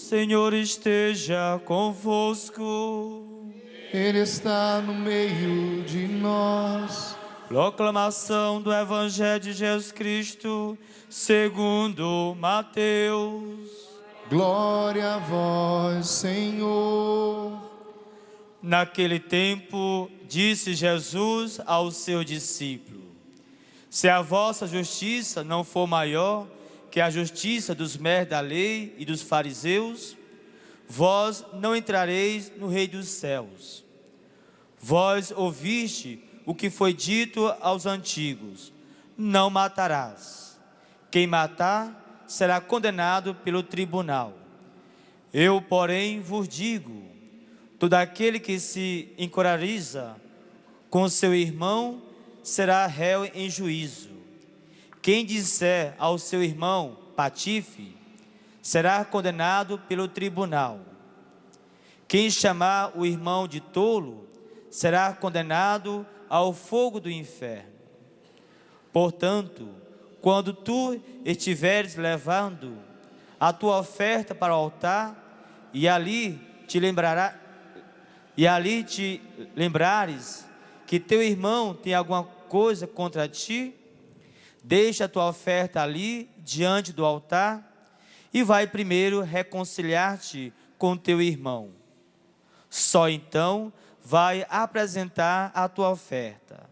Senhor esteja convosco. Ele está no meio de nós. Proclamação do Evangelho de Jesus Cristo, segundo Mateus. Glória a vós, Senhor. Naquele tempo, disse Jesus aos seus discípulos: se a vossa justiça não for maior que a justiça dos mestres da lei e dos fariseus, vós não entrareis no reino dos céus. Vós ouviste o que foi dito aos antigos: não matarás. Quem matar será condenado pelo tribunal. Eu, porém, vos digo: todo aquele que se encorajariza com seu irmão será réu em juízo. Quem disser ao seu irmão patife será condenado pelo tribunal. Quem chamar o irmão de tolo será condenado ao fogo do inferno. Portanto, quando tu estiveres levando a tua oferta para o altar e ali te lembrares que teu irmão tem alguma coisa contra ti, deixa a tua oferta ali diante do altar e vai primeiro reconciliar-te com teu irmão. Só então vai apresentar a tua oferta.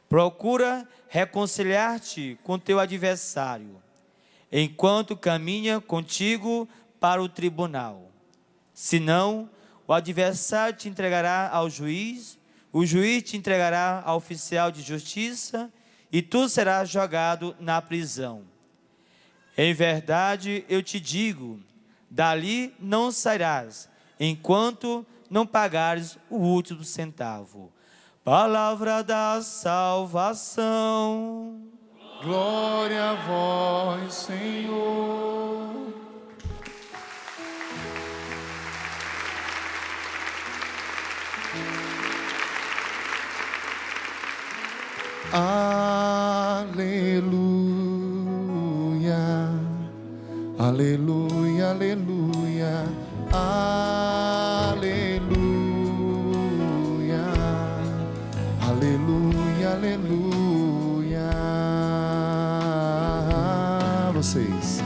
Procura reconciliar-te com teu adversário, enquanto caminha contigo para o tribunal. Senão, o adversário te entregará ao juiz, o juiz te entregará ao oficial de justiça, e tu serás jogado na prisão. Em verdade, eu te digo, dali não sairás, enquanto não pagares o último centavo. Palavra da salvação. Glória a vós, Senhor. Aleluia, aleluia, aleluia, aleluia, aleluia, aleluia. Vocês.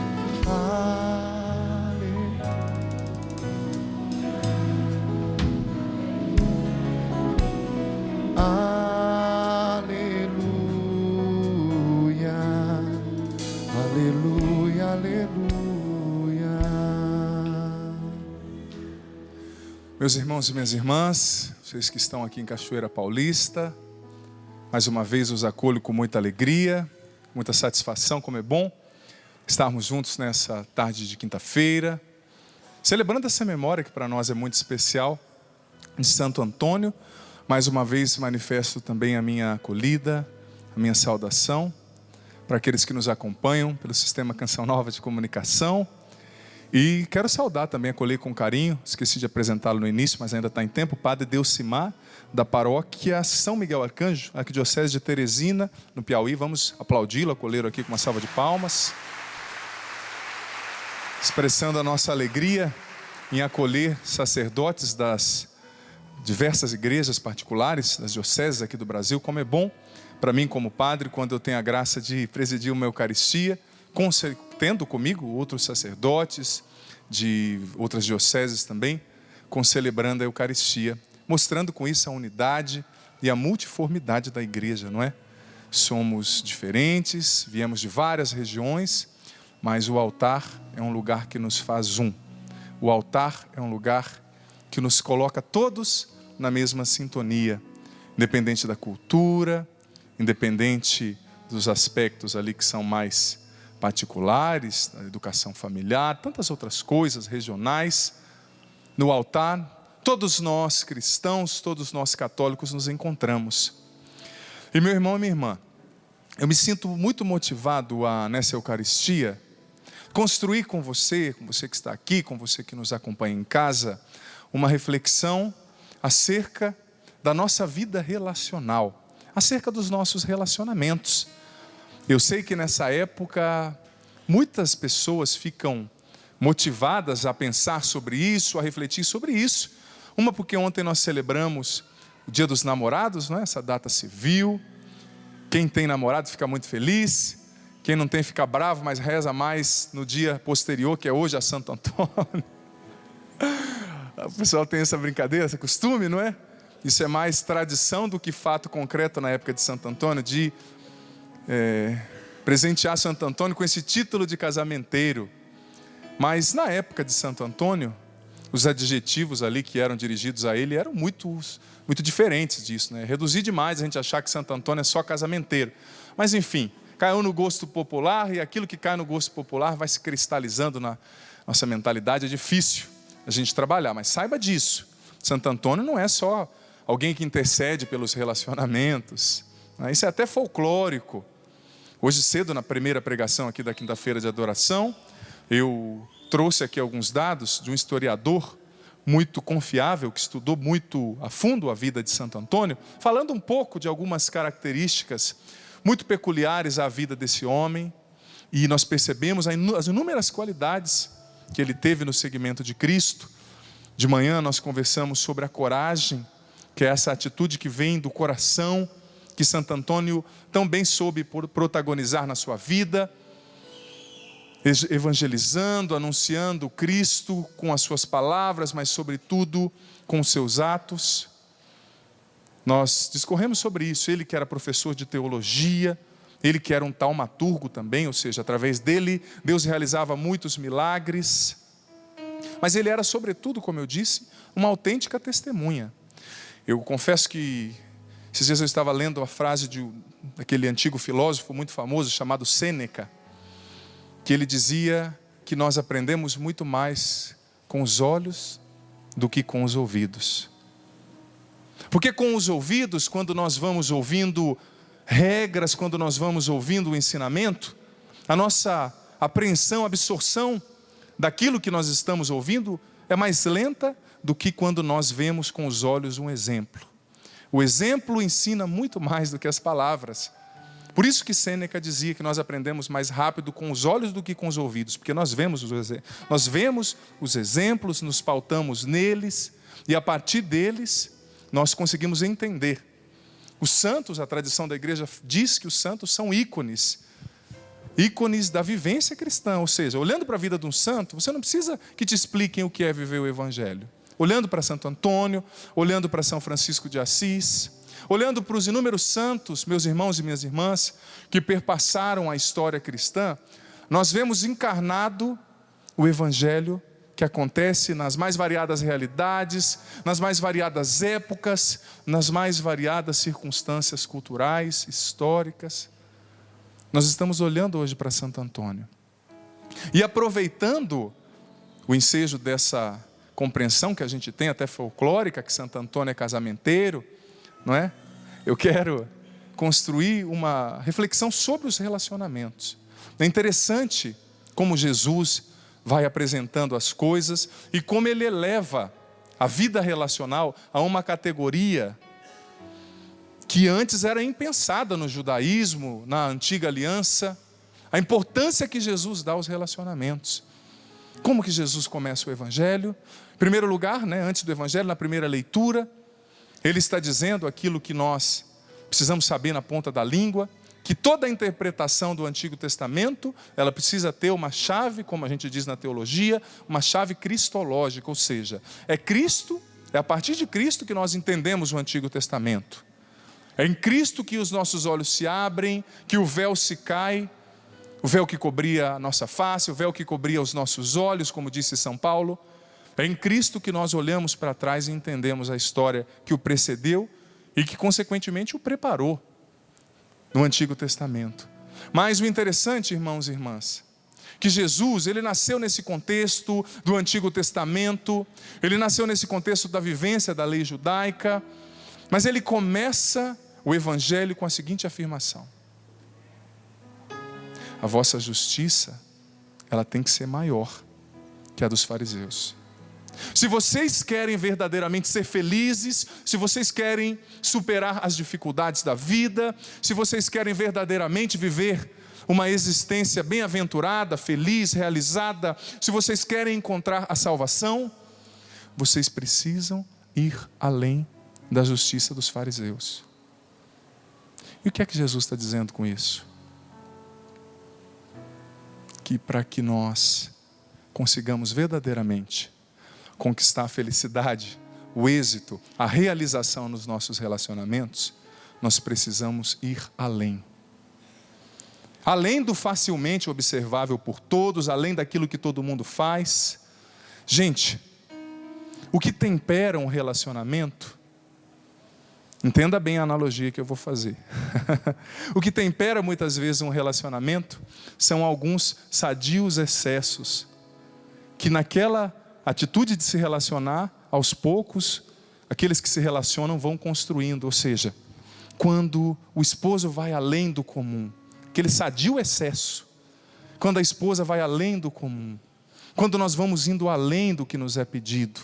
Aleluia, aleluia. Meus irmãos e minhas irmãs, vocês que estão aqui em Cachoeira Paulista, mais uma vez os acolho com muita alegria, muita satisfação, como é bom estarmos juntos nessa tarde de quinta-feira, celebrando essa memória que para nós é muito especial, de Santo Antônio. Mais uma vez manifesto também a minha acolhida, a minha saudação para aqueles que nos acompanham pelo Sistema Canção Nova de Comunicação. E quero saudar também, acolher com carinho, esqueci de apresentá-lo no início, mas ainda está em tempo, o Padre Delcimar, da paróquia São Miguel Arcanjo, Arquidiocese de Teresina, no Piauí. Vamos aplaudi-lo, acolhê-lo aqui com uma salva de palmas, expressando a nossa alegria em acolher sacerdotes das diversas igrejas particulares, das dioceses aqui do Brasil. Como é bom para mim como padre, quando eu tenho a graça de presidir uma Eucaristia, tendo comigo outros sacerdotes de outras dioceses também, concelebrando a Eucaristia, mostrando com isso a unidade e a multiformidade da igreja, não é? Somos diferentes, viemos de várias regiões, mas o altar é um lugar que nos faz um. O altar é um lugar que nos coloca todos na mesma sintonia, independente da cultura, independente dos aspectos ali que são mais particulares, da educação familiar, tantas outras coisas regionais. No altar, todos nós cristãos, todos nós católicos nos encontramos. E meu irmão e minha irmã, eu me sinto muito motivado a, nessa Eucaristia, construir com você que está aqui, com você que nos acompanha em casa, uma reflexão acerca da nossa vida relacional, acerca dos nossos relacionamentos. Eu sei que nessa época muitas pessoas ficam motivadas a pensar sobre isso, a refletir sobre isso. Uma porque ontem nós celebramos o Dia dos Namorados, não é? Essa data civil. Quem tem namorado fica muito feliz. Quem não tem fica bravo, mas reza mais no dia posterior, que é hoje a Santo Antônio. O pessoal tem essa brincadeira, esse costume, não é? Isso é mais tradição do que fato concreto na época de Santo Antônio, de presentear Santo Antônio com esse título de casamenteiro. Mas na época de Santo Antônio, os adjetivos ali que eram dirigidos a ele eram muito diferentes disso, né? Reduzir demais a gente achar que Santo Antônio é só casamenteiro. Mas enfim, caiu no gosto popular, e aquilo que cai no gosto popular vai se cristalizando na nossa mentalidade. É difícil a gente trabalhar, mas saiba disso. Santo Antônio não é só alguém que intercede pelos relacionamentos, né? Isso é até folclórico. Hoje cedo, na primeira pregação aqui da quinta-feira de adoração, eu trouxe aqui alguns dados de um historiador muito confiável, que estudou muito a fundo a vida de Santo Antônio, falando um pouco de algumas características muito peculiares à vida desse homem. E nós percebemos as inúmeras qualidades que ele teve no seguimento de Cristo. De manhã nós conversamos sobre a coragem, que é essa atitude que vem do coração, que Santo Antônio tão bem soube protagonizar na sua vida, evangelizando, anunciando Cristo com as suas palavras, mas sobretudo com os seus atos. Nós discorremos sobre isso. Ele que era professor de teologia, ele que era um taumaturgo também, ou seja, através dele Deus realizava muitos milagres. Mas ele era sobretudo, como eu disse, uma autêntica testemunha. Eu confesso que esses dias eu estava lendo a frase daquele antigo filósofo muito famoso chamado Sêneca, que ele dizia que nós aprendemos muito mais com os olhos do que com os ouvidos. Porque com os ouvidos, quando nós vamos ouvindo regras, quando nós vamos ouvindo o ensinamento, a nossa apreensão, absorção daquilo que nós estamos ouvindo é mais lenta do que quando nós vemos com os olhos um exemplo. O exemplo ensina muito mais do que as palavras. Por isso que Sêneca dizia que nós aprendemos mais rápido com os olhos do que com os ouvidos, porque nós vemos os exemplos, nos pautamos neles, e a partir deles nós conseguimos entender. Os santos, a tradição da igreja diz que os santos são ícones da vivência cristã. Ou seja, olhando para a vida de um santo, você não precisa que te expliquem o que é viver o evangelho. Olhando para Santo Antônio, olhando para São Francisco de Assis, olhando para os inúmeros santos, meus irmãos e minhas irmãs, que perpassaram a história cristã, nós vemos encarnado o evangelho que acontece nas mais variadas realidades, nas mais variadas épocas, nas mais variadas circunstâncias culturais, históricas. Nós estamos olhando hoje para Santo Antônio e aproveitando o ensejo dessa compreensão que a gente tem até folclórica, que Santo Antônio é casamenteiro, não é? Eu quero construir uma reflexão sobre os relacionamentos. É interessante como Jesus vai apresentando as coisas e como ele eleva a vida relacional a uma categoria que antes era impensada no judaísmo, na antiga aliança. A importância que Jesus dá aos relacionamentos. Como que Jesus começa o evangelho? Em primeiro lugar, antes do evangelho, na primeira leitura, ele está dizendo aquilo que nós precisamos saber na ponta da língua, que toda a interpretação do Antigo Testamento, ela precisa ter uma chave, como a gente diz na teologia, uma chave cristológica, ou seja, é a partir de Cristo que nós entendemos o Antigo Testamento. É em Cristo que os nossos olhos se abrem, que o véu se cai, o véu que cobria a nossa face, o véu que cobria os nossos olhos, como disse São Paulo. É em Cristo que nós olhamos para trás e entendemos a história que o precedeu e que consequentemente o preparou no Antigo Testamento. Mas o interessante, irmãos e irmãs, que Jesus, ele nasceu nesse contexto do Antigo Testamento, ele nasceu nesse contexto da vivência da lei judaica, mas ele começa o evangelho com a seguinte afirmação: a vossa justiça, ela tem que ser maior que a dos fariseus. Se vocês querem verdadeiramente ser felizes, se vocês querem superar as dificuldades da vida, se vocês querem verdadeiramente viver uma existência bem-aventurada, feliz, realizada, se vocês querem encontrar a salvação, vocês precisam ir além da justiça dos fariseus. E o que é que Jesus está dizendo com isso? Que para que nós consigamos verdadeiramente conquistar a felicidade, o êxito, a realização nos nossos relacionamentos, nós precisamos ir além. Além do facilmente observável por todos, além daquilo que todo mundo faz. Gente, o que tempera um relacionamento, entenda bem a analogia que eu vou fazer. O que tempera muitas vezes um relacionamento são alguns sadios excessos, que naquela atitude de se relacionar, aos poucos, aqueles que se relacionam vão construindo. Ou seja, quando o esposo vai além do comum, aquele sadio excesso, quando a esposa vai além do comum, quando nós vamos indo além do que nos é pedido,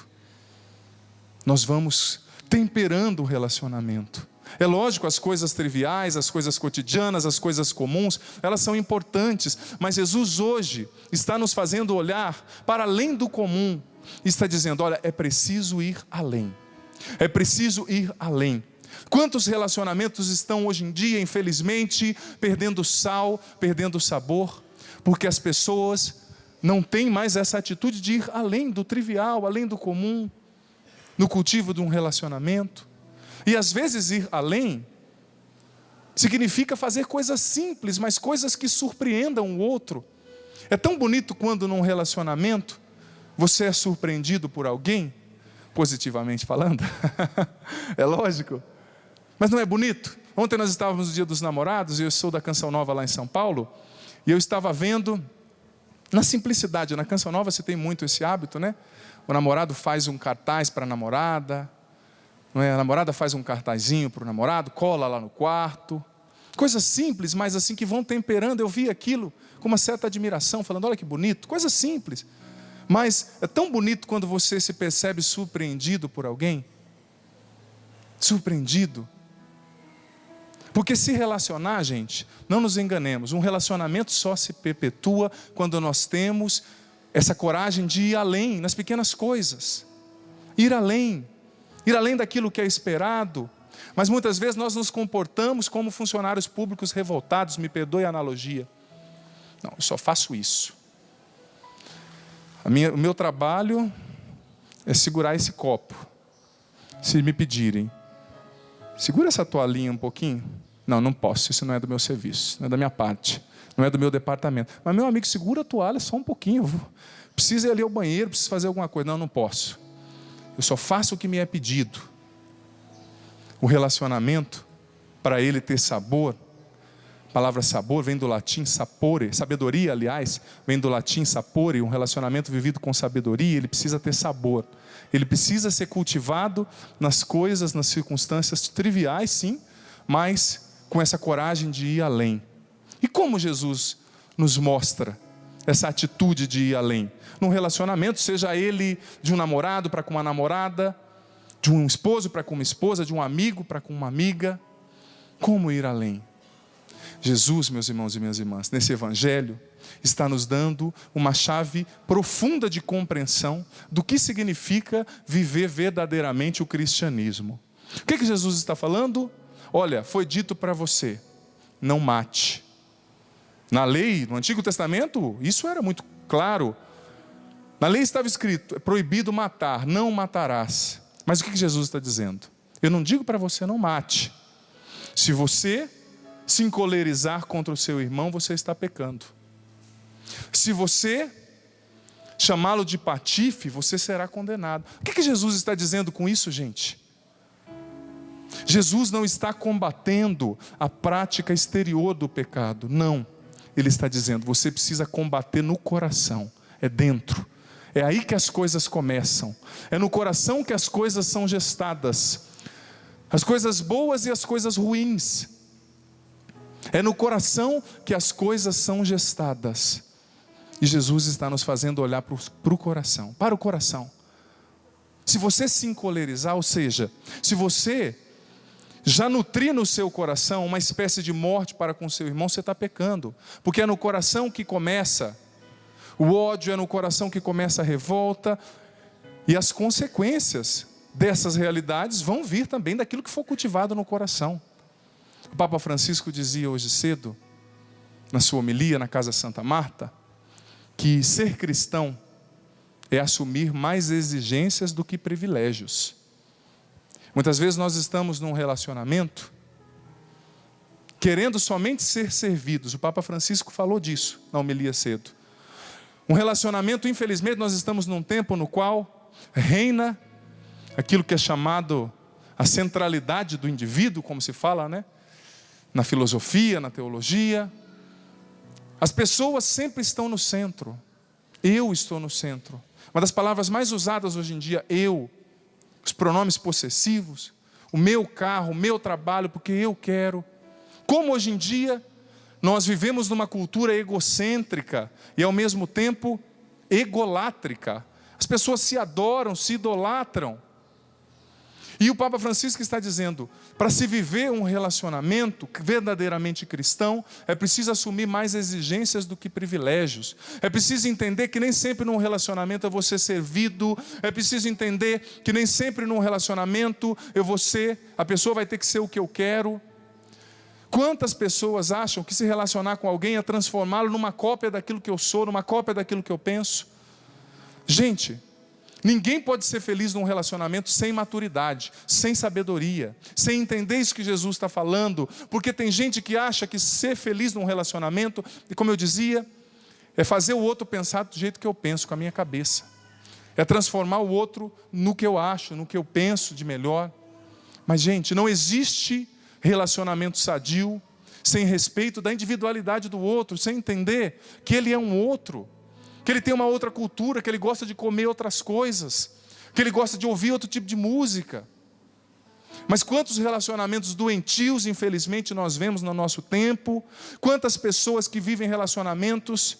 nós vamos temperando o relacionamento. É lógico, as coisas triviais, as coisas cotidianas, as coisas comuns, elas são importantes, mas Jesus hoje está nos fazendo olhar para além do comum, e está dizendo, olha, é preciso ir além, é preciso ir além. Quantos relacionamentos estão hoje em dia, infelizmente, perdendo sal, perdendo sabor, porque as pessoas não têm mais essa atitude de ir além do trivial, além do comum, no cultivo de um relacionamento. E às vezes ir além significa fazer coisas simples, mas coisas que surpreendam o outro. É tão bonito quando num relacionamento você é surpreendido por alguém, positivamente falando. É lógico. Mas não é bonito? Ontem nós estávamos no Dia dos Namorados, e eu sou da Canção Nova lá em São Paulo, e eu estava vendo, na simplicidade, na Canção Nova se tem muito esse hábito, né? O namorado faz um cartaz para a namorada, não é? A namorada faz um cartazinho para o namorado, cola lá no quarto. Coisas simples, mas assim que vão temperando. Eu vi aquilo com uma certa admiração, falando, olha que bonito, coisa simples. Mas é tão bonito quando você se percebe surpreendido por alguém. Surpreendido. Porque se relacionar, gente, não nos enganemos, um relacionamento só se perpetua quando nós temos essa coragem de ir além, nas pequenas coisas. Ir além daquilo que é esperado. Mas muitas vezes nós nos comportamos como funcionários públicos revoltados, me perdoe a analogia. Não, eu só faço isso. O meu trabalho é segurar esse copo. Se me pedirem, segura essa toalhinha um pouquinho. Não, não posso, isso não é do meu serviço, não é da minha parte, não é do meu departamento. Mas meu amigo, segura a toalha só um pouquinho. Preciso ir ali ao banheiro, preciso fazer alguma coisa. Não, não posso. Eu só faço o que me é pedido. O relacionamento, para ele ter sabor, a palavra sabor vem do latim sapore, sabedoria, aliás, vem do latim sapore. Um relacionamento vivido com sabedoria, ele precisa ter sabor. Ele precisa ser cultivado nas coisas, nas circunstâncias triviais, sim, mas com essa coragem de ir além. E como Jesus nos mostra essa atitude de ir além? Num relacionamento, seja ele de um namorado para com uma namorada, de um esposo para com uma esposa, de um amigo para com uma amiga. Como ir além? Jesus, meus irmãos e minhas irmãs, nesse evangelho, está nos dando uma chave profunda de compreensão do que significa viver verdadeiramente o cristianismo. O que Jesus está falando? Olha, foi dito para você, não mate. Na lei, no Antigo Testamento, isso era muito claro. Na lei estava escrito, é proibido matar, não matarás. Mas o que Jesus está dizendo? Eu não digo para você não mate. Se você se encolerizar contra o seu irmão, você está pecando. Se você chamá-lo de patife, você será condenado. O que Jesus está dizendo com isso, gente? Jesus não está combatendo a prática exterior do pecado, não. Ele está dizendo, você precisa combater no coração, é dentro. É aí que as coisas começam. É no coração que as coisas são gestadas. As coisas boas e as coisas ruins. É no coração que as coisas são gestadas. E Jesus está nos fazendo olhar para o coração. Para o coração. Se você se encolerizar, ou seja, se você já nutrir no seu coração uma espécie de morte para com seu irmão, você está pecando. Porque é no coração que começa o ódio, é no coração que começa a revolta. E as consequências dessas realidades vão vir também daquilo que for cultivado no coração. O Papa Francisco dizia hoje cedo, na sua homilia na Casa Santa Marta, que ser cristão é assumir mais exigências do que privilégios. Muitas vezes nós estamos num relacionamento querendo somente ser servidos. O Papa Francisco falou disso na homilia cedo. Um relacionamento, infelizmente, nós estamos num tempo no qual reina aquilo que é chamado a centralidade do indivíduo, como se fala, né? Na filosofia, na teologia. As pessoas sempre estão no centro. Eu estou no centro. Uma das palavras mais usadas hoje em dia, eu. Os pronomes possessivos. O meu carro, o meu trabalho, porque eu quero. Como hoje em dia nós vivemos numa cultura egocêntrica e ao mesmo tempo egolátrica. As pessoas se adoram, se idolatram. E o Papa Francisco está dizendo, para se viver um relacionamento verdadeiramente cristão, é preciso assumir mais exigências do que privilégios. É preciso entender que nem sempre num relacionamento eu vou ser servido. É preciso entender que nem sempre num relacionamento a pessoa vai ter que ser o que eu quero. Quantas pessoas acham que se relacionar com alguém é transformá-lo numa cópia daquilo que eu sou, numa cópia daquilo que eu penso? Gente, ninguém pode ser feliz num relacionamento sem maturidade, sem sabedoria, sem entender isso que Jesus está falando, porque tem gente que acha que ser feliz num relacionamento, e como eu dizia, é fazer o outro pensar do jeito que eu penso, com a minha cabeça. É transformar o outro no que eu acho, no que eu penso de melhor. Mas, gente, não existe relacionamento sadio sem respeito da individualidade do outro, sem entender que ele é um outro, que ele tem uma outra cultura, que ele gosta de comer outras coisas, que ele gosta de ouvir outro tipo de música. Mas quantos relacionamentos doentios, infelizmente, nós vemos no nosso tempo? Quantas pessoas que vivem relacionamentos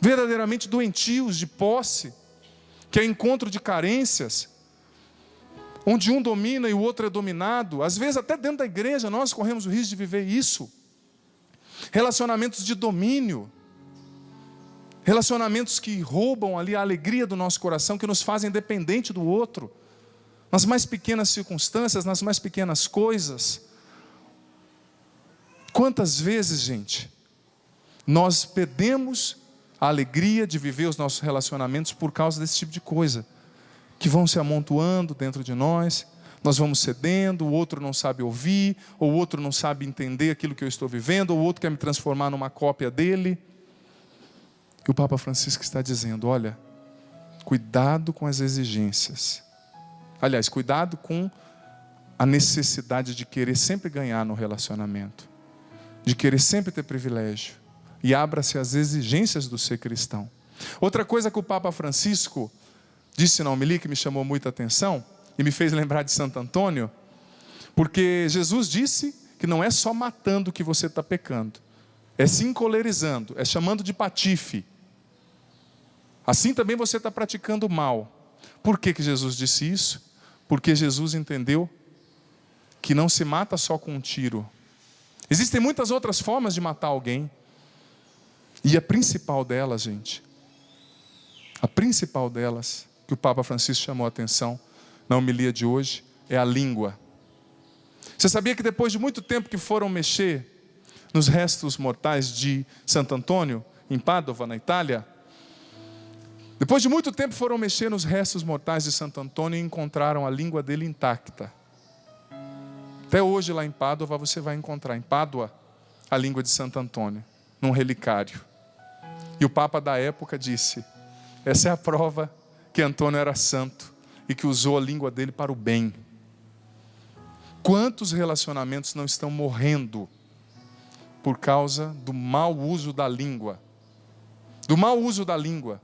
verdadeiramente doentios, de posse, que é encontro de carências, onde um domina e o outro é dominado. Às vezes até dentro da igreja nós corremos o risco de viver isso. Relacionamentos de domínio. Relacionamentos que roubam ali a alegria do nosso coração, que nos fazem dependente do outro. Nas mais pequenas circunstâncias, nas mais pequenas coisas. Quantas vezes, gente, nós perdemos a alegria de viver os nossos relacionamentos por causa desse tipo de coisa, que vão se amontoando dentro de nós. Nós vamos cedendo, o outro não sabe ouvir, ou o outro não sabe entender aquilo que eu estou vivendo, ou o outro quer me transformar numa cópia dele. E o Papa Francisco está dizendo, olha, cuidado com as exigências. Aliás, cuidado com a necessidade de querer sempre ganhar no relacionamento, de querer sempre ter privilégio, e abra-se às exigências do ser cristão. Outra coisa que o Papa Francisco disse na homilia, que me chamou muita atenção e me fez lembrar de Santo Antônio, porque Jesus disse que não é só matando que você está pecando, é se encolerizando, é chamando de patife. Assim também você está praticando o mal. Por que Jesus disse isso? Porque Jesus entendeu que não se mata só com um tiro. Existem muitas outras formas de matar alguém. E a principal delas, gente, a principal delas, que o Papa Francisco chamou a atenção na homilia de hoje, é a língua. Você sabia que depois de muito tempo que foram mexer nos restos mortais de Santo Antônio, em Pádua, na Itália, depois de muito tempo foram mexer nos restos mortais de Santo Antônio e encontraram a língua dele intacta. Até hoje lá em Pádua você vai encontrar em Pádua a língua de Santo Antônio, num relicário. E o Papa da época disse, essa é a prova que Antônio era santo e que usou a língua dele para o bem. Quantos relacionamentos não estão morrendo por causa do mau uso da língua? Do mau uso da língua.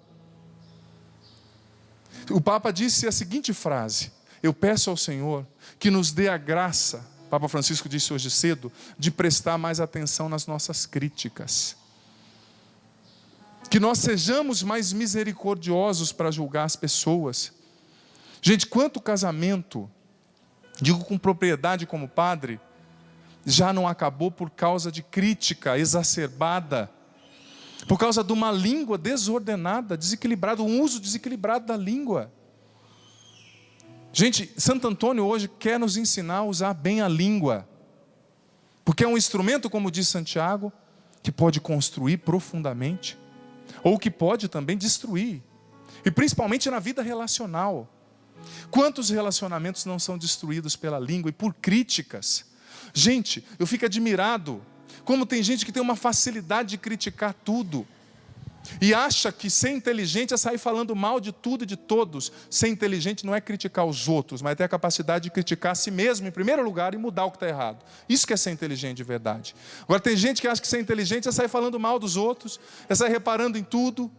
O Papa disse a seguinte frase, eu peço ao Senhor que nos dê a graça, o Papa Francisco disse hoje cedo, de prestar mais atenção nas nossas críticas. Que nós sejamos mais misericordiosos para julgar as pessoas. Gente, quanto casamento digo com propriedade como padre, já não acabou por causa de crítica exacerbada, por causa de uma língua desordenada, desequilibrada, um uso desequilibrado da língua. Gente, Santo Antônio hoje quer nos ensinar a usar bem a língua, porque é um instrumento, como diz Santiago, que pode construir profundamente, ou que pode também destruir, e principalmente na vida relacional. Quantos relacionamentos não são destruídos pela língua e por críticas? Gente, eu fico admirado como tem gente que tem uma facilidade de criticar tudo e acha que ser inteligente é sair falando mal de tudo e de todos. Ser inteligente não é criticar os outros, mas ter a capacidade de criticar a si mesmo em primeiro lugar e mudar o que está errado. Isso que é ser inteligente de verdade. Agora tem gente que acha que ser inteligente é sair falando mal dos outros, é sair reparando em tudo.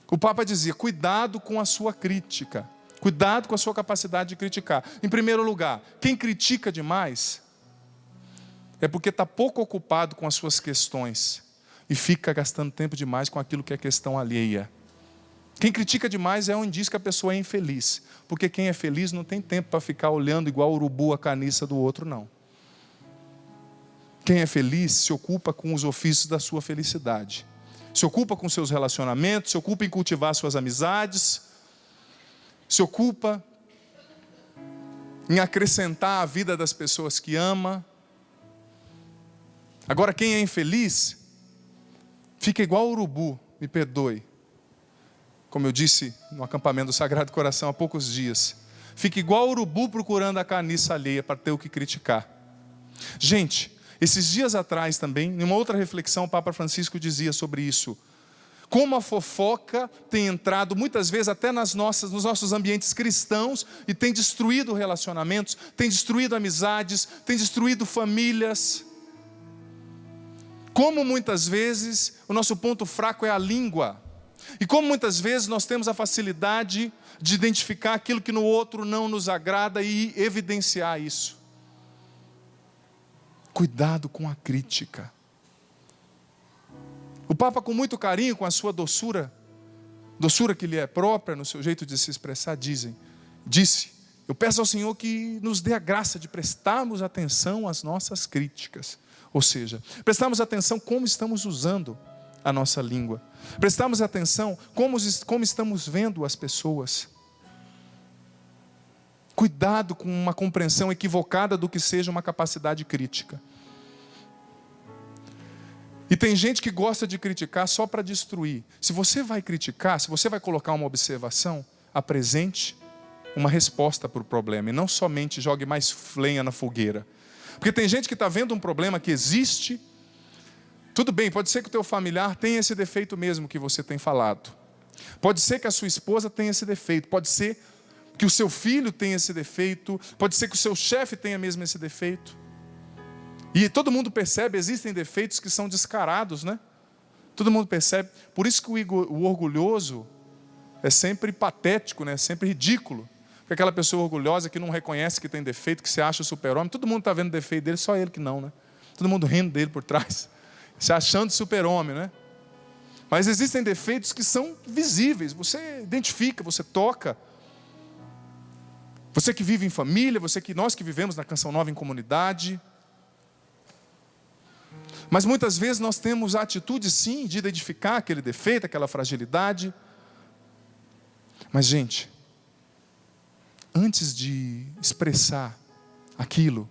O Papa dizia, cuidado com a sua crítica, cuidado com a sua capacidade de criticar. Em primeiro lugar, quem critica demais é porque está pouco ocupado com as suas questões e fica gastando tempo demais com aquilo que é questão alheia. Quem critica demais é um indício que a pessoa é infeliz, porque quem é feliz não tem tempo para ficar olhando igual o urubu a caniça do outro, não. Quem é feliz se ocupa com os ofícios da sua felicidade, se ocupa com seus relacionamentos, se ocupa em cultivar suas amizades, se ocupa em acrescentar a vida das pessoas que ama. Agora quem é infeliz fica igual o urubu, me perdoe, como eu disse no acampamento do Sagrado Coração há poucos dias, fica igual o urubu procurando a carniça alheia para ter o que criticar. Gente, esses dias atrás também, em uma outra reflexão, o Papa Francisco dizia sobre isso, como a fofoca tem entrado muitas vezes até nos nossos ambientes cristãos e tem destruído relacionamentos, tem destruído amizades, tem destruído famílias. Como muitas vezes o nosso ponto fraco é a língua. E como muitas vezes nós temos a facilidade de identificar aquilo que no outro não nos agrada e evidenciar isso. Cuidado com a crítica. O Papa, com muito carinho, com a sua doçura que lhe é própria, no seu jeito de se expressar, disse, eu peço ao Senhor que nos dê a graça de prestarmos atenção às nossas críticas. Ou seja, prestarmos atenção como estamos usando a nossa língua. Prestarmos atenção como estamos vendo as pessoas. Cuidado com uma compreensão equivocada do que seja uma capacidade crítica. E tem gente que gosta de criticar só para destruir. Se você vai criticar, se você vai colocar uma observação, apresente uma resposta para o problema. E não somente jogue mais lenha na fogueira. Porque tem gente que está vendo um problema que existe. Tudo bem, pode ser que o teu familiar tenha esse defeito mesmo que você tem falado. Pode ser que a sua esposa tenha esse defeito. Pode ser que o seu filho tenha esse defeito. Pode ser que o seu chefe tenha mesmo esse defeito. E todo mundo percebe, existem defeitos que são descarados, né? Todo mundo percebe. Por isso que o orgulhoso é sempre patético, né? É sempre ridículo. Porque aquela pessoa orgulhosa que não reconhece que tem defeito, que se acha super-homem, todo mundo está vendo o defeito dele, só ele que não, né? Todo mundo rindo dele por trás, se achando super-homem, né? Mas existem defeitos que são visíveis, você identifica, você toca. Você que vive em família, nós que vivemos na Canção Nova em comunidade. Mas muitas vezes nós temos a atitude sim de identificar aquele defeito, aquela fragilidade. Mas gente, antes de expressar aquilo,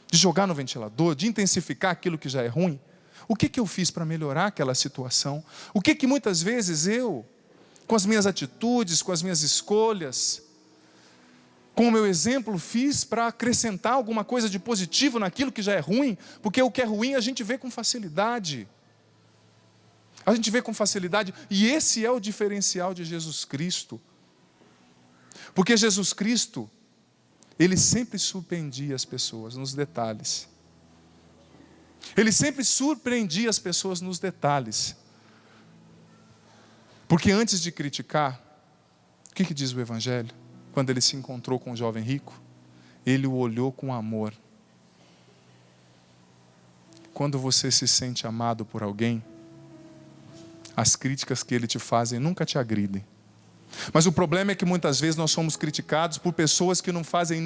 de jogar no ventilador, de intensificar aquilo que já é ruim, o que eu fiz para melhorar aquela situação? O que muitas vezes eu, com as minhas atitudes, com as minhas escolhas, com o meu exemplo, fiz para acrescentar alguma coisa de positivo naquilo que já é ruim? Porque o que é ruim a gente vê com facilidade. A gente vê com facilidade, e esse é o diferencial de Jesus Cristo. Porque Jesus Cristo, Ele sempre surpreendia as pessoas nos detalhes. Ele sempre surpreendia as pessoas nos detalhes. Porque antes de criticar, o que diz o Evangelho? Quando ele se encontrou com o jovem rico, ele o olhou com amor. Quando você se sente amado por alguém, as críticas que ele te fazem nunca te agridem. Mas o problema é que muitas vezes nós somos criticados por pessoas que não tem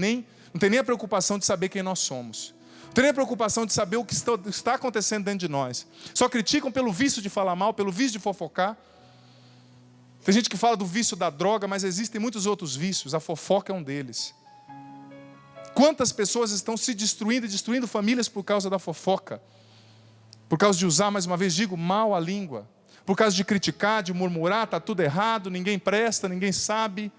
nem a preocupação de saber quem nós somos. Não tem nem a preocupação de saber o que está acontecendo dentro de nós. Só criticam pelo vício de falar mal, pelo vício de fofocar. Tem gente que fala do vício da droga, mas existem muitos outros vícios. A fofoca é um deles. Quantas pessoas estão se destruindo e destruindo famílias por causa da fofoca? Por causa de usar, mais uma vez digo, mal a língua. Por causa de criticar, de murmurar, está tudo errado, ninguém presta, ninguém sabe.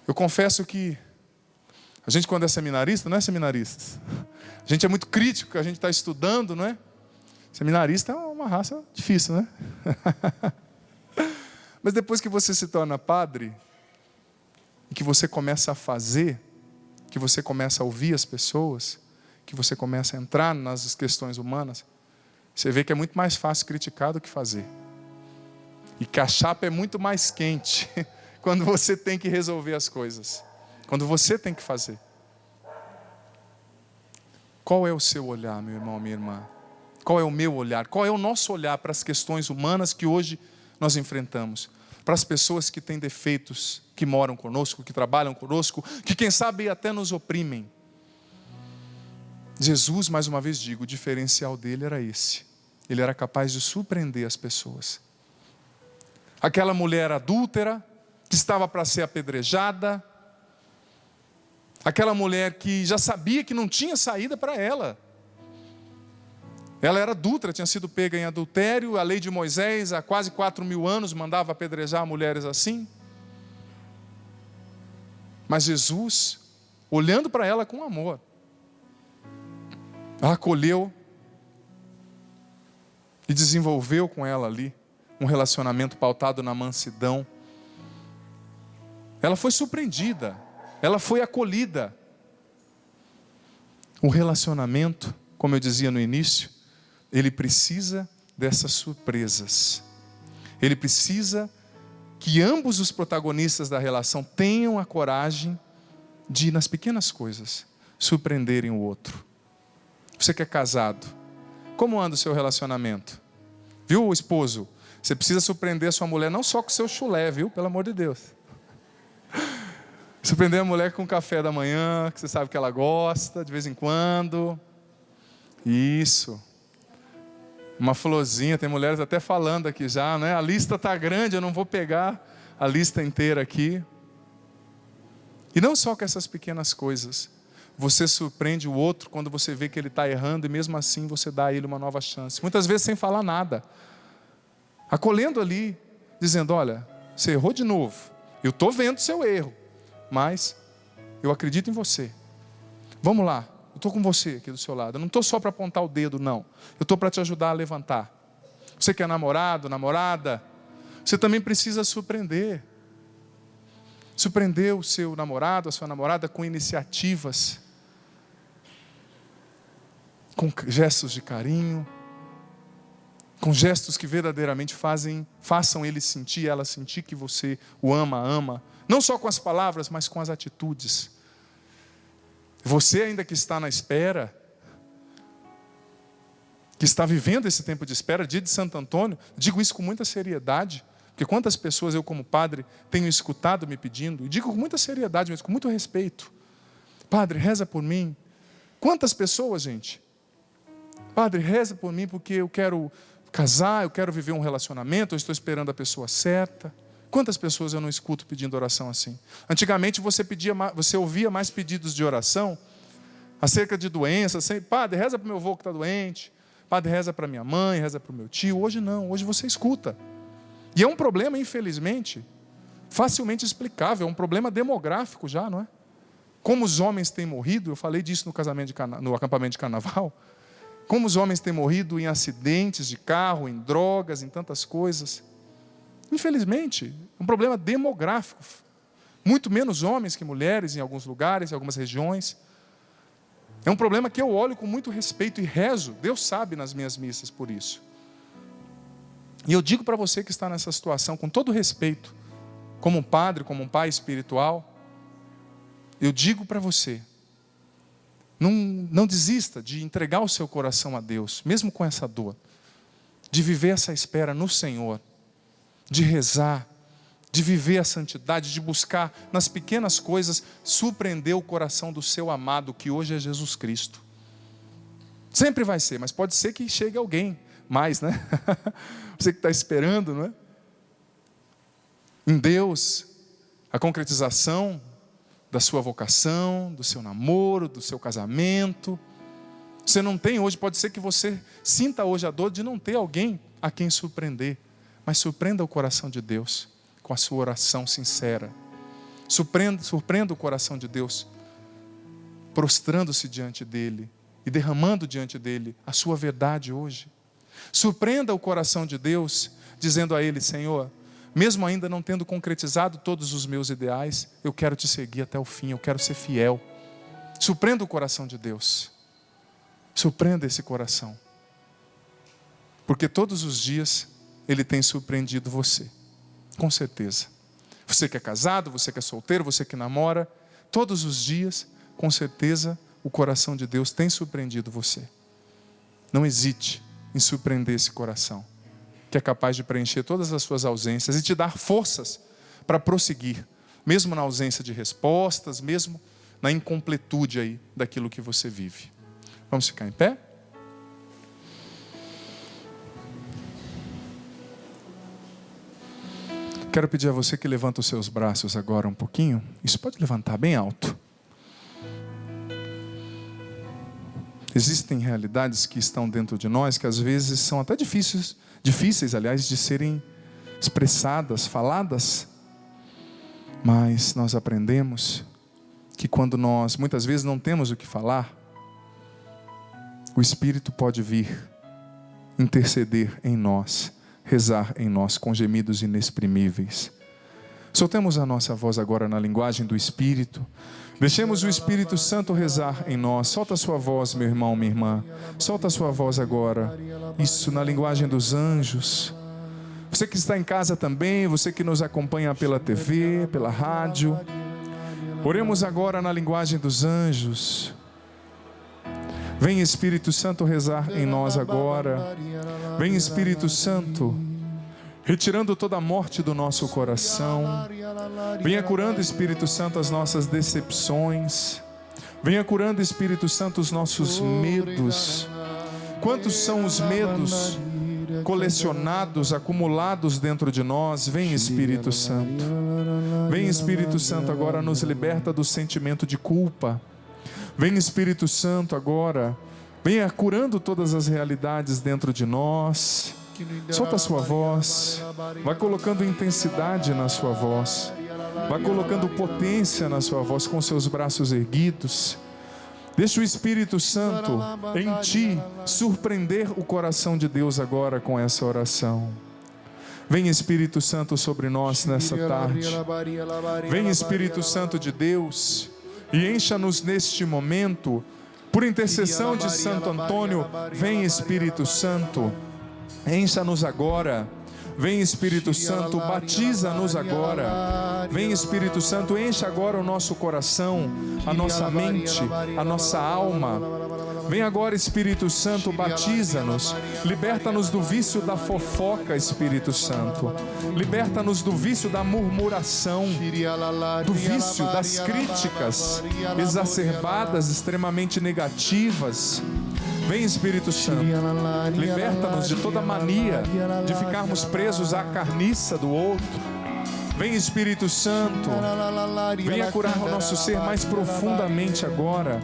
Eu confesso que a gente, quando é seminarista, não é seminarista. A gente é muito crítico, a gente está estudando, não é? Seminarista é uma raça difícil, né? Mas depois que você se torna padre, e que você começa a fazer, que você começa a ouvir as pessoas, que você começa a entrar nas questões humanas, você vê que é muito mais fácil criticar do que fazer. E que a chapa é muito mais quente quando você tem que resolver as coisas. Quando você tem que fazer. Qual é o seu olhar, meu irmão, minha irmã? Qual é o meu olhar? Qual é o nosso olhar para as questões humanas que hoje nós enfrentamos? Para as pessoas que têm defeitos, que moram conosco, que trabalham conosco, que quem sabe até nos oprimem. Jesus, mais uma vez digo, o diferencial dele era esse. Ele era capaz de surpreender as pessoas. Aquela mulher adúltera, que estava para ser apedrejada. Aquela mulher que já sabia que não tinha saída para ela. Ela era adúltera, tinha sido pega em adultério. A lei de Moisés, há quase 4.000 anos, mandava apedrejar mulheres assim. Mas Jesus, olhando para ela com amor, a acolheu e desenvolveu com ela ali um relacionamento pautado na mansidão. Ela foi surpreendida, ela foi acolhida. O relacionamento, como eu dizia no início, ele precisa dessas surpresas. Ele precisa que ambos os protagonistas da relação tenham a coragem de, nas pequenas coisas, surpreenderem o outro. Você que é casado, como anda o seu relacionamento? Viu, esposo? Você precisa surpreender a sua mulher não só com o seu chulé, viu? Pelo amor de Deus. Surpreender a mulher com o café da manhã, que você sabe que ela gosta, de vez em quando. Isso. Uma florzinha, tem mulheres até falando aqui já, né? A lista está grande, eu não vou pegar a lista inteira aqui. E não só com essas pequenas coisas. Você surpreende o outro quando você vê que ele está errando e mesmo assim você dá a ele uma nova chance. Muitas vezes sem falar nada. Acolhendo ali, dizendo, olha, você errou de novo. Eu estou vendo o seu erro, mas eu acredito em você. Vamos lá, eu estou com você aqui do seu lado. Eu não estou só para apontar o dedo, não. Eu estou para te ajudar a levantar. Você que é namorado, namorada, você também precisa surpreender. Surpreender o seu namorado, a sua namorada com iniciativas, com gestos de carinho, com gestos que verdadeiramente façam ele sentir, ela sentir que você o ama. Não só com as palavras, mas com as atitudes. Você ainda que está na espera, que está vivendo esse tempo de espera, dia de Santo Antônio, digo isso com muita seriedade, porque quantas pessoas eu como padre tenho escutado me pedindo, e digo com muita seriedade, mas com muito respeito, padre, reza por mim. Quantas pessoas, gente? Padre, reza por mim porque eu quero casar, eu quero viver um relacionamento, eu estou esperando a pessoa certa. Quantas pessoas eu não escuto pedindo oração assim? Antigamente você ouvia mais pedidos de oração acerca de doenças. Padre, reza para o meu avô que está doente. Padre, reza para minha mãe, reza para o meu tio. Hoje não, hoje você escuta. E é um problema, infelizmente, facilmente explicável. É um problema demográfico já, não é? Como os homens têm morrido, eu falei disso no acampamento de carnaval. Como os homens têm morrido em acidentes de carro, em drogas, em tantas coisas. Infelizmente, é um problema demográfico. Muito menos homens que mulheres em alguns lugares, em algumas regiões. É um problema que eu olho com muito respeito e rezo. Deus sabe nas minhas missas por isso. E eu digo para você que está nessa situação, com todo respeito, como um padre, como um pai espiritual, eu digo para você, não desista de entregar o seu coração a Deus, mesmo com essa dor. de viver essa espera no Senhor, de rezar, de viver a santidade, de buscar nas pequenas coisas surpreender o coração do seu amado, que hoje é Jesus Cristo. Sempre vai ser, mas pode ser que chegue alguém mais, né? Você que está esperando, não é? Em Deus, a concretização da sua vocação, do seu namoro, do seu casamento. Você não tem hoje, pode ser que você sinta hoje a dor de não ter alguém a quem surpreender, mas surpreenda o coração de Deus com a sua oração sincera. Surpreenda o coração de Deus, prostrando-se diante dEle e derramando diante dEle a sua verdade hoje. Surpreenda o coração de Deus, dizendo a Ele: Senhor, mesmo ainda não tendo concretizado todos os meus ideais, eu quero te seguir até o fim, eu quero ser fiel. Surpreenda o coração de Deus. Surpreenda esse coração. Porque todos os dias Ele tem surpreendido você. Com certeza. Você que é casado, você que é solteiro, você que namora, todos os dias, com certeza, o coração de Deus tem surpreendido você. Não hesite em surpreender esse coração, que é capaz de preencher todas as suas ausências e te dar forças para prosseguir, mesmo na ausência de respostas, mesmo na incompletude aí daquilo que você vive. Vamos ficar em pé? Quero pedir a você que levanta os seus braços agora um pouquinho. Isso pode levantar bem alto. Existem realidades que estão dentro de nós que às vezes são até difíceis, aliás, de serem expressadas, faladas. Mas nós aprendemos que quando nós muitas vezes não temos o que falar, o Espírito pode vir interceder em nós, rezar em nós com gemidos inexprimíveis. Soltemos a nossa voz agora na linguagem do Espírito. Deixemos o Espírito Santo rezar em nós. Solta a sua voz, meu irmão, minha irmã. Solta a sua voz agora. Isso, na linguagem dos anjos. Você que está em casa também, você que nos acompanha pela TV, pela rádio. Oremos agora na linguagem dos anjos. Vem, Espírito Santo, rezar em nós agora. Vem, Espírito Santo, retirando toda a morte do nosso coração. Venha curando, Espírito Santo, as nossas decepções. Venha curando, Espírito Santo, os nossos medos. Quantos são os medos colecionados, acumulados dentro de nós? Vem, Espírito Santo. Vem, Espírito Santo, agora nos liberta do sentimento de culpa. Vem, Espírito Santo, agora. Venha curando todas as realidades dentro de nós. Solta a sua voz. Vai colocando intensidade na sua voz. Vai colocando potência na sua voz com seus braços erguidos. Deixa o Espírito Santo em ti surpreender o coração de Deus agora com essa oração. Vem, Espírito Santo, sobre nós nessa tarde. Vem, Espírito Santo de Deus, e encha-nos neste momento, por intercessão de Santo Antônio. Vem, Espírito Santo, encha-nos agora. Vem, Espírito Santo, batiza-nos agora. Vem, Espírito Santo, enche agora o nosso coração, a nossa mente, a nossa alma. Vem agora, Espírito Santo, batiza-nos. Liberta-nos do vício da fofoca, Espírito Santo. Liberta-nos do vício da murmuração, do vício das críticas exacerbadas, extremamente negativas. Vem, Espírito Santo, liberta-nos de toda mania de ficarmos presos à carniça do outro. Vem, Espírito Santo, venha curar o nosso ser mais profundamente agora.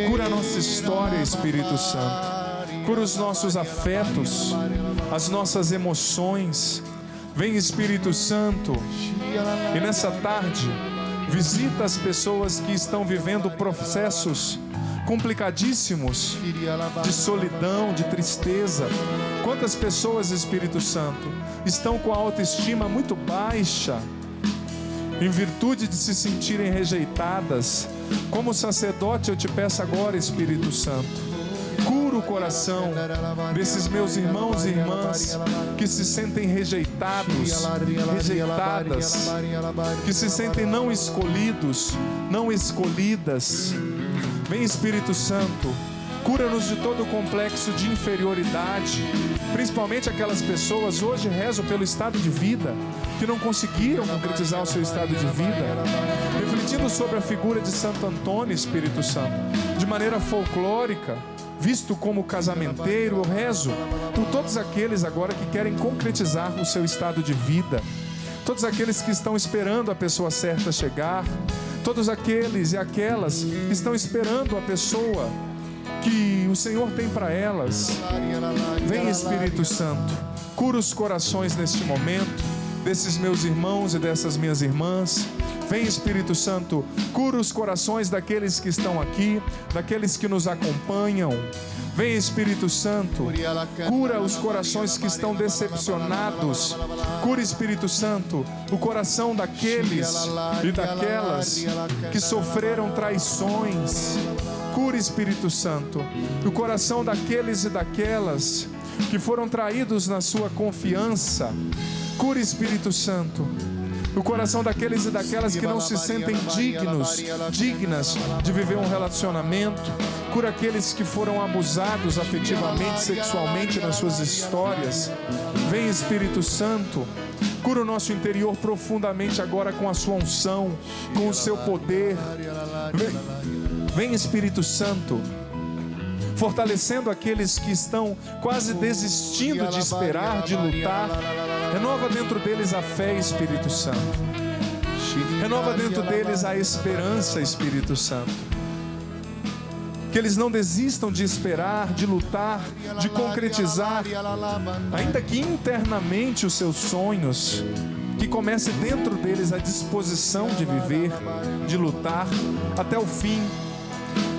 Cura a nossa história, Espírito Santo. Cura os nossos afetos, as nossas emoções. Vem, Espírito Santo, e nessa tarde visita as pessoas que estão vivendo processos complicadíssimos de solidão, de tristeza. Quantas pessoas, Espírito Santo, estão com a autoestima muito baixa, em virtude de se sentirem rejeitadas. Como sacerdote, eu te peço agora, Espírito Santo, cura o coração desses meus irmãos e irmãs que se sentem rejeitados, rejeitadas, que se sentem não escolhidos, não escolhidas. Vem, Espírito Santo, Cura-nos de todo o complexo de inferioridade, principalmente aquelas pessoas, hoje rezo pelo estado de vida, que não conseguiram concretizar o seu estado de vida, refletindo sobre a figura de Santo Antônio, Espírito Santo, de maneira folclórica, visto como casamenteiro. Eu rezo por todos aqueles agora que querem concretizar o seu estado de vida, todos aqueles que estão esperando a pessoa certa chegar, todos aqueles e aquelas que estão esperando a pessoa que o Senhor tem para elas. Vem, Espírito Santo, cura os corações neste momento, desses meus irmãos e dessas minhas irmãs. Vem, Espírito Santo, cura os corações daqueles que estão aqui, daqueles que nos acompanham. Vem, Espírito Santo, cura os corações que estão decepcionados. Cura, Espírito Santo, o coração daqueles e daquelas que sofreram traições. Cura, Espírito Santo, o coração daqueles e daquelas que foram traídos na sua confiança. Cura, Espírito Santo, o coração daqueles e daquelas que não se sentem dignas de viver um relacionamento. Cura aqueles que foram abusados afetivamente, sexualmente nas suas histórias. Vem, Espírito Santo, cura o nosso interior profundamente agora com a sua unção, com o seu poder. Vem, Espírito Santo, fortalecendo aqueles que estão quase desistindo de esperar, de lutar. Renova dentro deles a fé, Espírito Santo. Renova dentro deles a esperança, Espírito Santo. Que eles não desistam de esperar, de lutar, de concretizar, ainda que internamente, os seus sonhos. Que comece dentro deles a disposição de viver, de lutar até o fim.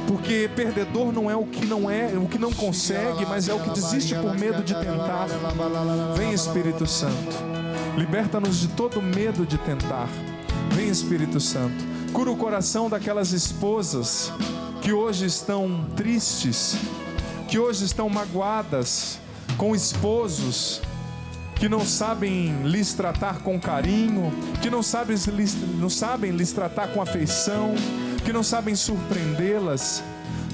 Porque perdedor não é o que não consegue, mas é o que desiste por medo de tentar. Vem, Espírito Santo, liberta-nos de todo medo de tentar. Vem, Espírito Santo, cura o coração daquelas esposas que hoje estão tristes, que hoje estão magoadas com esposos que não sabem lhes tratar com carinho, que não sabem lhes tratar com afeição, que não sabem surpreendê-las.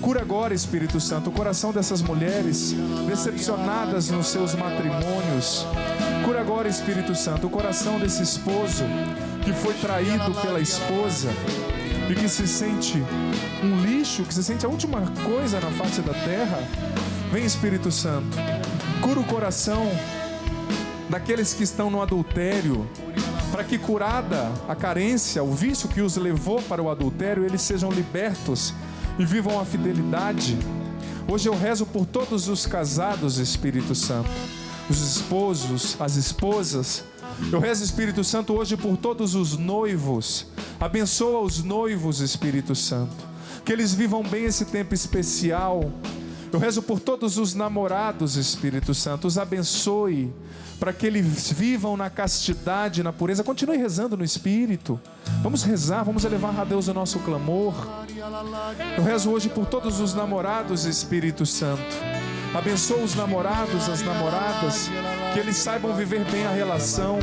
Cura agora, Espírito Santo, o coração dessas mulheres decepcionadas nos seus matrimônios. Cura agora, Espírito Santo, o coração desse esposo que foi traído pela esposa e que se sente um lixo, que se sente a última coisa na face da terra. Vem, Espírito Santo, cura o coração daqueles que estão no adultério, para que, curada a carência, o vício que os levou para o adultério, eles sejam libertos e vivam a fidelidade. Hoje eu rezo por todos os casados, Espírito Santo, os esposos, as esposas. Eu rezo, Espírito Santo, hoje por todos os noivos. Abençoa os noivos, Espírito Santo, que eles vivam bem esse tempo especial. Eu rezo por todos os namorados, Espírito Santo, os abençoe, para que eles vivam na castidade, na pureza. Continue rezando no Espírito. Vamos rezar, vamos elevar a Deus o nosso clamor. Eu rezo hoje por todos os namorados, Espírito Santo. Abençoa os namorados, as namoradas, que eles saibam viver bem a relação,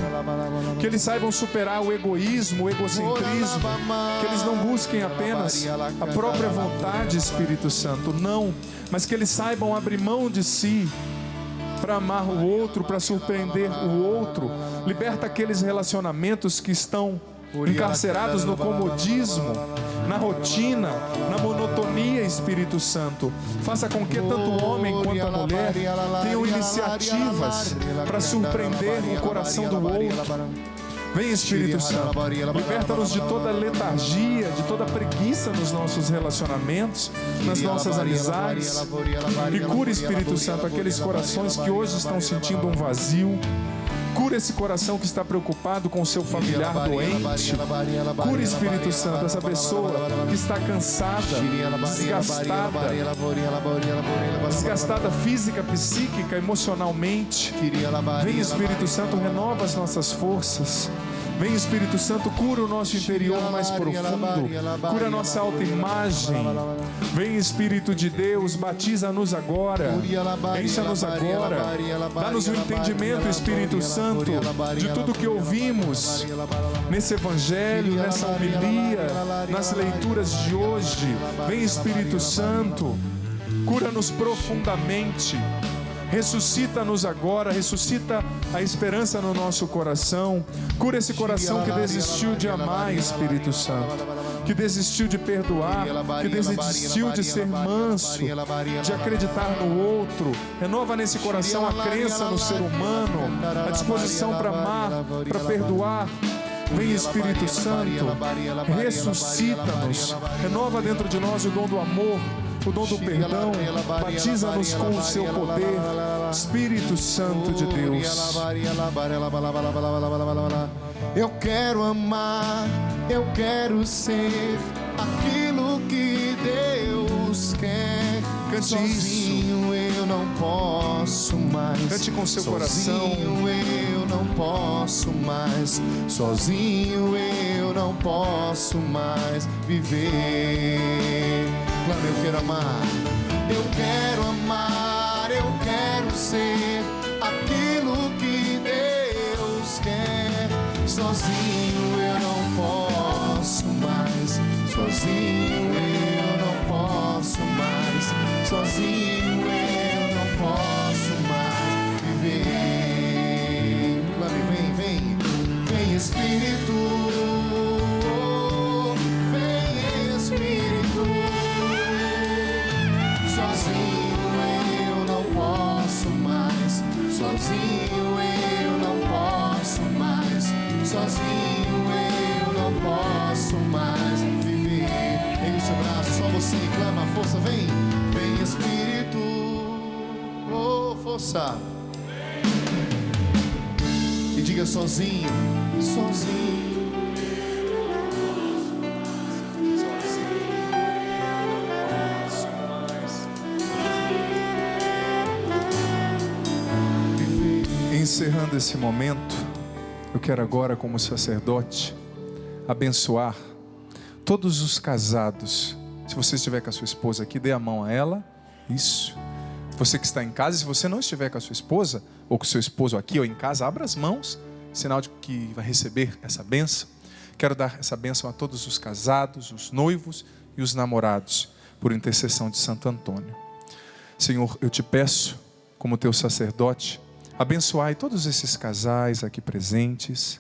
que eles saibam superar o egoísmo, o egocentrismo, que eles não busquem apenas a própria vontade, Espírito Santo, não, mas que eles saibam abrir mão de si para amar o outro, para surpreender o outro. Liberta aqueles relacionamentos que estão encarcerados no comodismo, na rotina, na monotonia, Espírito Santo. Faça com que tanto o homem quanto a mulher tenham iniciativas para surpreender o coração do outro. Vem, Espírito Santo, liberta-nos de toda letargia, de toda preguiça nos nossos relacionamentos, nas nossas amizades. E cura, Espírito Santo, aqueles corações que hoje estão sentindo um vazio. Cura esse coração que está preocupado com o seu familiar doente. Cura, Espírito Santo, essa pessoa que está cansada, desgastada física, psíquica, emocionalmente. Vem, Espírito Santo, renova as nossas forças. Vem, Espírito Santo, cura o nosso interior mais profundo, cura a nossa autoimagem. Vem, Espírito de Deus, batiza-nos agora, encha-nos agora, dá-nos o entendimento, Espírito Santo, de tudo que ouvimos nesse Evangelho, nessa homilia, nas leituras de hoje. Vem, Espírito Santo, cura-nos profundamente. Ressuscita-nos agora, ressuscita a esperança no nosso coração. Cura esse coração que desistiu de amar, Espírito Santo, que desistiu de perdoar, que desistiu de ser manso, de acreditar no outro. Renova nesse coração a crença no ser humano, a disposição para amar, para perdoar. Vem, Espírito Santo, ressuscita-nos, renova dentro de nós o dom do amor, o dom do perdão, batiza-nos com o seu poder, Espírito Santo de Deus. Eu quero amar, eu quero ser aquilo que Deus quer. Cante sozinho isso. Eu não posso mais. Cante com seu coração. Sozinho eu não posso mais. Sozinho eu não posso mais viver. Claro, eu quero amar. Eu quero amar, eu quero ser aquilo que Deus quer. Sozinho eu não posso mais. Sozinho eu não posso mais. Sozinho eu não posso mais viver. Lá vem Espírito. Vem Espírito. Sozinho eu não posso mais. Sozinho eu não posso mais. Sozinho eu não posso mais viver. Pegue o seu braço, só você clama a força. Vem Espírito. Oh, força. E diga sozinho. Encerrando esse momento, eu quero agora, como sacerdote, abençoar todos os casados. Se você estiver com a sua esposa aqui, dê a mão a ela. Isso. Você que está em casa, se você não estiver com a sua esposa, ou com o seu esposo aqui ou em casa, abra as mãos, sinal de que vai receber essa bênção. Quero dar essa bênção a todos os casados, os noivos e os namorados, por intercessão de Santo Antônio. Senhor, eu te peço, como teu sacerdote, abençoai todos esses casais aqui presentes,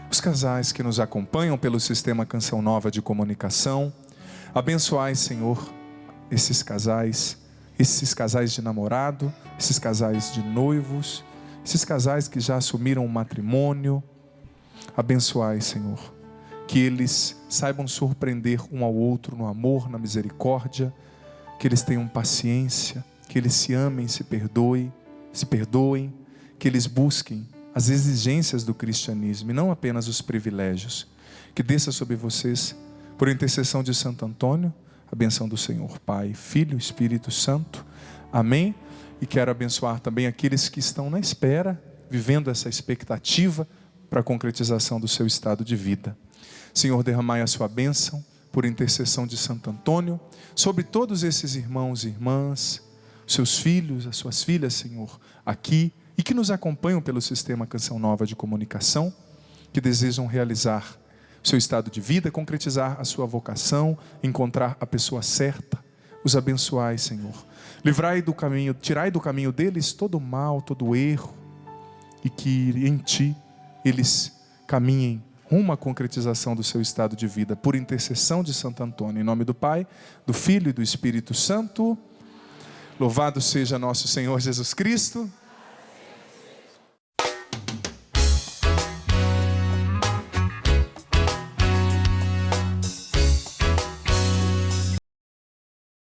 os casais que nos acompanham pelo sistema Canção Nova de comunicação. Abençoai, Senhor, esses casais de namorado, esses casais de noivos, esses casais que já assumiram o matrimônio. Abençoai, Senhor, que eles saibam surpreender um ao outro no amor, na misericórdia, que eles tenham paciência, que eles se amem, se perdoem, que eles busquem as exigências do cristianismo e não apenas os privilégios. Que desça sobre vocês, por intercessão de Santo Antônio, a benção do Senhor Pai, Filho e Espírito Santo. Amém. E quero abençoar também aqueles que estão na espera, vivendo essa expectativa para a concretização do seu estado de vida. Senhor, derramai a sua bênção, por intercessão de Santo Antônio, sobre todos esses irmãos e irmãs, seus filhos, as suas filhas, Senhor, aqui, e que nos acompanham pelo sistema Canção Nova de comunicação, que desejam realizar seu estado de vida, concretizar a sua vocação, encontrar a pessoa certa. Os abençoai, Senhor. Livrai do caminho, tirai do caminho deles todo o mal, todo o erro, e que em Ti eles caminhem rumo à concretização do seu estado de vida, por intercessão de Santo Antônio. Em nome do Pai, do Filho e do Espírito Santo. Louvado seja nosso Senhor Jesus Cristo.